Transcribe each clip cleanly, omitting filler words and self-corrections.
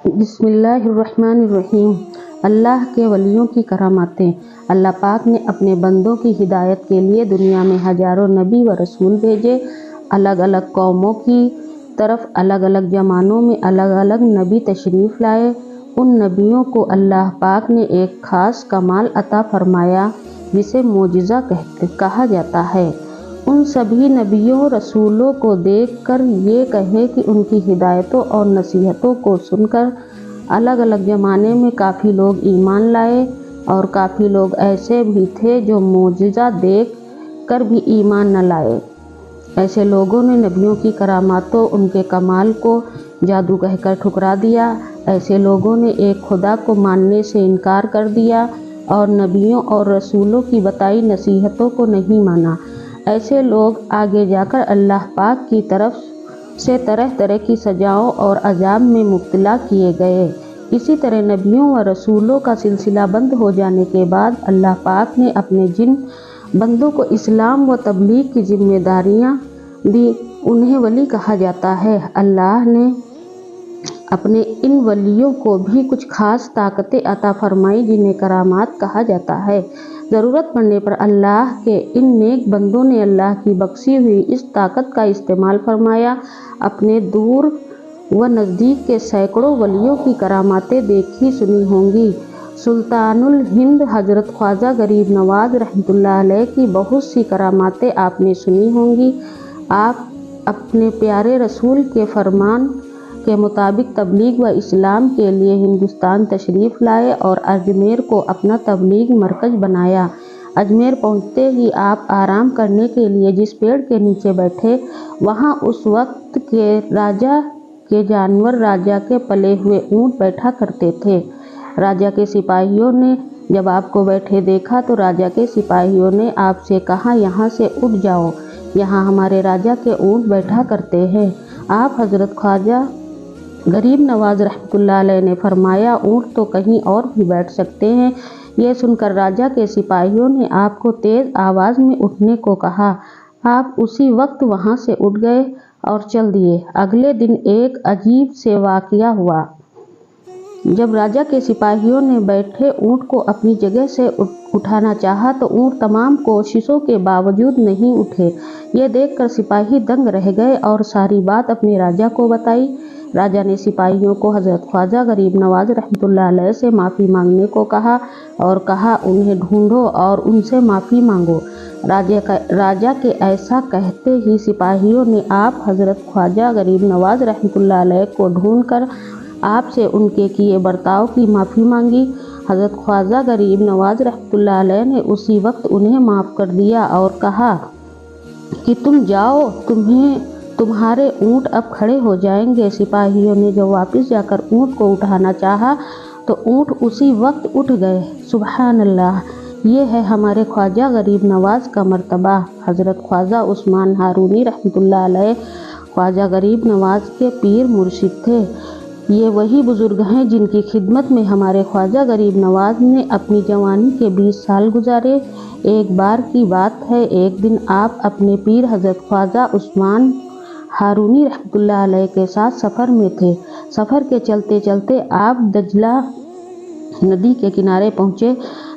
بسم اللہ الرحمن الرحیم۔ اللہ کے ولیوں کی کراماتیں۔ اللہ پاک نے اپنے بندوں کی ہدایت کے لیے دنیا میں ہزاروں نبی و رسول بھیجے۔ الگ الگ قوموں کی طرف الگ الگ زمانوں میں الگ الگ نبی تشریف لائے۔ ان نبیوں کو اللہ پاک نے ایک خاص کمال عطا فرمایا جسے معجزہ کہا جاتا ہے۔ ان سبھی نبیوں رسولوں کو دیکھ کر یہ کہے کہ ان کی ہدایتوں اور نصیحتوں کو سن کر الگ الگ زمانے میں کافی لوگ ایمان لائے اور کافی لوگ ایسے بھی تھے جو معجزہ دیکھ کر بھی ایمان نہ لائے۔ ایسے لوگوں نے نبیوں کی کراماتوں ان کے کمال کو جادو کہہ کر ٹھکرا دیا۔ ایسے لوگوں نے ایک خدا کو ماننے سے انکار کر دیا اور نبیوں اور رسولوں کی بتائی نصیحتوں کو نہیں مانا۔ ایسے لوگ آگے جا کر اللہ پاک کی طرف سے طرح طرح کی سزاؤں اور عذاب میں مبتلا کیے گئے۔ اسی طرح نبیوں و رسولوں کا سلسلہ بند ہو جانے کے بعد اللہ پاک نے اپنے جن بندوں کو اسلام و تبلیغ کی ذمہ داریاں دی انہیں ولی کہا جاتا ہے۔ اللہ نے اپنے ان ولیوں کو بھی کچھ خاص طاقتیں عطا فرمائیں جنہیں کرامات کہا جاتا ہے۔ ضرورت پڑنے پر اللہ کے ان نیک بندوں نے اللہ کی بخشی ہوئی اس طاقت کا استعمال فرمایا۔ اپنے دور و نزدیک کے سینکڑوں ولیوں کی کراماتیں دیکھی سنی ہوں گی۔ سلطان الہند حضرت خواجہ غریب نواز رحمۃ اللہ علیہ کی بہت سی کراماتیں آپ نے سنی ہوں گی۔ آپ اپنے پیارے رسول کے فرمان کے مطابق تبلیغ و اسلام کے لیے ہندوستان تشریف لائے اور اجمیر کو اپنا تبلیغ مرکز بنایا۔ اجمیر پہنچتے ہی آپ آرام کرنے کے لیے جس پیڑ کے نیچے بیٹھے وہاں اس وقت کے راجا کے جانور راجا کے پلے ہوئے اونٹ بیٹھا کرتے تھے۔ راجا کے سپاہیوں نے جب آپ کو بیٹھے دیکھا تو راجا کے سپاہیوں نے آپ سے کہا یہاں سے اٹھ جاؤ، یہاں ہمارے راجا کے اونٹ بیٹھا کرتے ہیں۔ آپ حضرت خواجہ غریب نواز رحمۃ اللہ علیہ نے فرمایا اونٹ تو کہیں اور بھی بیٹھ سکتے ہیں۔ یہ سن کر راجا کے سپاہیوں نے آپ کو تیز آواز میں اٹھنے کو کہا۔ آپ اسی وقت وہاں سے اٹھ گئے اور چل دیے۔ اگلے دن ایک عجیب سے واقعہ ہوا۔ جب راجا کے سپاہیوں نے بیٹھے اونٹ کو اپنی جگہ سے اٹھانا چاہا تو اونٹ تمام کوششوں کے باوجود نہیں اٹھے۔ یہ دیکھ کر سپاہی دنگ رہ گئے اور ساری بات اپنے راجا کو بتائی۔ راجا نے سپاہیوں کو حضرت خواجہ غریب نواز رحمۃ اللہ علیہ سے معافی مانگنے کو کہا اور کہا انہیں ڈھونڈو اور ان سے معافی مانگو۔ راجا کے ایسا کہتے ہی سپاہیوں نے آپ حضرت خواجہ غریب نواز رحمۃ اللہ علیہ کو ڈھونڈ کر آپ سے ان کے کیے برتاؤ کی معافی مانگی۔ حضرت خواجہ غریب نواز رحمۃ اللہ علیہ نے اسی وقت انہیں معاف کر دیا اور کہا کہ تم جاؤ، تمہارے اونٹ اب کھڑے ہو جائیں گے۔ سپاہیوں نے جب واپس جا کر اونٹ کو اٹھانا چاہا تو اونٹ اسی وقت اٹھ گئے۔ سبحان اللہ! یہ ہے ہمارے خواجہ غریب نواز کا مرتبہ۔ حضرت خواجہ عثمان ہارونی رحمۃ اللہ علیہ خواجہ غریب نواز کے پیر مرشد تھے۔ یہ وہی بزرگ ہیں جن کی خدمت میں ہمارے خواجہ غریب نواز نے اپنی جوانی کے 20 سال گزارے۔ ایک بار کی بات ہے، ایک دن آپ اپنے پیر حضرت خواجہ عثمان ہارونی رحمۃ اللہ علیہ کے ساتھ سفر میں تھے۔ سفر کے چلتے چلتے آپ دجلہ ندی کے کنارے پہنچے۔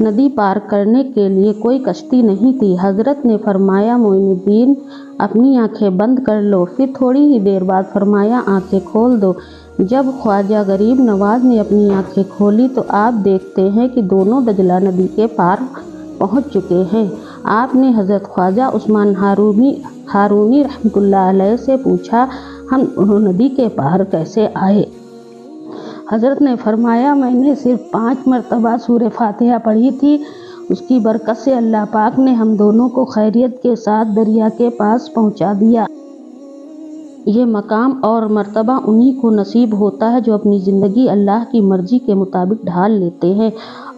ندی پار کرنے کے لیے کوئی کشتی نہیں تھی۔ حضرت نے فرمایا معین الدین اپنی آنکھیں بند کر لو، پھر تھوڑی ہی دیر بعد فرمایا آنکھیں کھول دو۔ جب خواجہ غریب نواز نے اپنی آنکھیں کھولی تو آپ دیکھتے ہیں کہ دونوں دجلہ ندی کے پار پہنچ چکے ہیں۔ آپ نے حضرت خواجہ عثمان ہارونی رحمۃ اللہ علیہ سے پوچھا ہم دونوں ندی کے پار کیسے آئے؟ حضرت نے فرمایا میں نے صرف 5 مرتبہ سورہ فاتحہ پڑھی تھی، اس کی برکت سے اللہ پاک نے ہم دونوں کو خیریت کے ساتھ دریا کے پاس پہنچا دیا۔ یہ مقام اور مرتبہ انہی کو نصیب ہوتا ہے جو اپنی زندگی اللہ کی مرضی کے مطابق ڈھال لیتے ہیں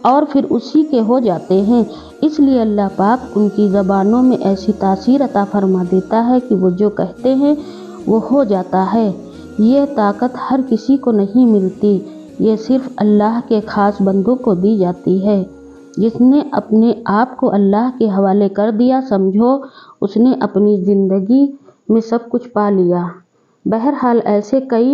اور پھر اسی کے ہو جاتے ہیں۔ اس لیے اللہ پاک ان کی زبانوں میں ایسی تاثیر عطا فرما دیتا ہے کہ وہ جو کہتے ہیں وہ ہو جاتا ہے۔ یہ طاقت ہر کسی کو نہیں ملتی، یہ صرف اللہ کے خاص بندوں کو دی جاتی ہے۔ جس نے اپنے آپ کو اللہ کے حوالے کر دیا سمجھو اس نے اپنی زندگی میں سب کچھ پا لیا۔ بہرحال ایسے کئی